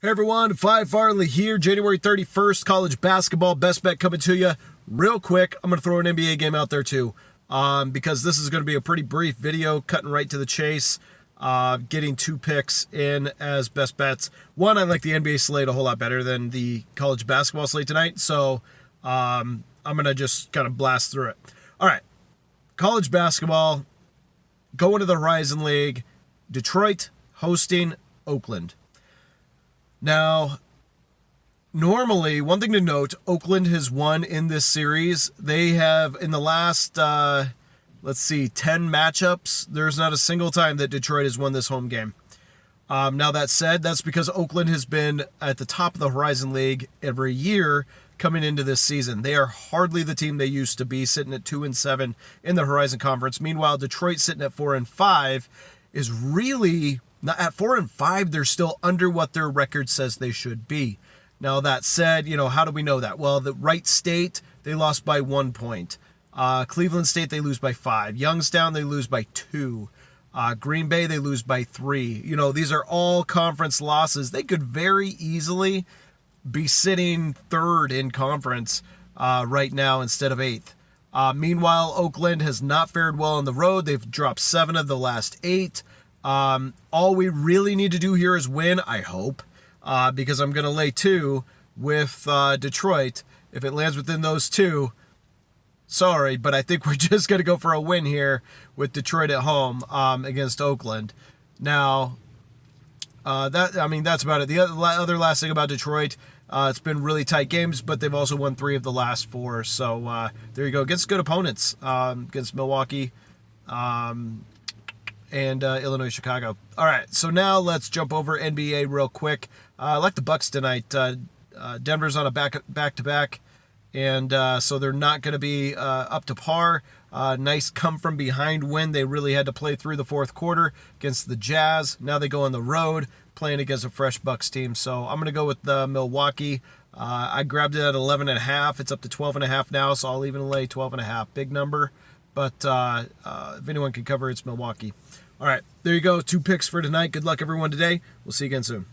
Hey everyone, Phi Farley here. January 31st, college basketball best bet coming to you. Real quick, I'm going to throw an NBA game out there too, because this is going to be a pretty brief video, cutting right to the chase, getting two picks in as best bets. One, I like the NBA slate a whole lot better than the college basketball slate tonight, so I'm going to just kind of blast through it. All right, college basketball, going to the Horizon League, Detroit hosting Oakland. Now, normally, one thing to note, Oakland has won in this series. They have, in the last, 10 matchups, there's not a single time that Detroit has won this home game. Now, that said, that's because Oakland has been at the top of the Horizon League every year coming into this season. They are hardly the team they used to be, sitting at 2-7 in the Horizon Conference. Meanwhile, Detroit sitting at 4-5 is really... Now, at 4-5, they're still under what their record says they should be. Now, that said, how do we know that? Well, the Wright State, they lost by 1 point. Cleveland State, they lose by 5. Youngstown, they lose by 2. Green Bay, they lose by 3. These are all conference losses. They could very easily be sitting third in conference right now instead of 8th. Meanwhile, Oakland has not fared well on the road. They've dropped 7 of the last 8. All we really need to do here is win, I hope, because I'm going to lay 2 with Detroit. If it lands within those 2, sorry, but I think we're just going to go for a win here with Detroit at home against Oakland. Now, that's about it. The other last thing about Detroit, it's been really tight games, but they've also won 3 of the last 4. So there you go. Against good opponents, against Milwaukee, and Illinois, Chicago. All right, so now let's jump over NBA real quick. I like the Bucks tonight. Denver's on a back-to-back, and so they're not going to be up to par. Nice come-from-behind win. They really had to play through the fourth quarter against the Jazz. Now they go on the road playing against a fresh Bucks team. So I'm going to go with Milwaukee. I grabbed it at 11.5. It's up to 12.5 now, so I'll even lay 12.5. Big number, but if anyone can cover, it's Milwaukee. All right, there you go. 2 picks for tonight. Good luck, everyone, today. We'll see you again soon.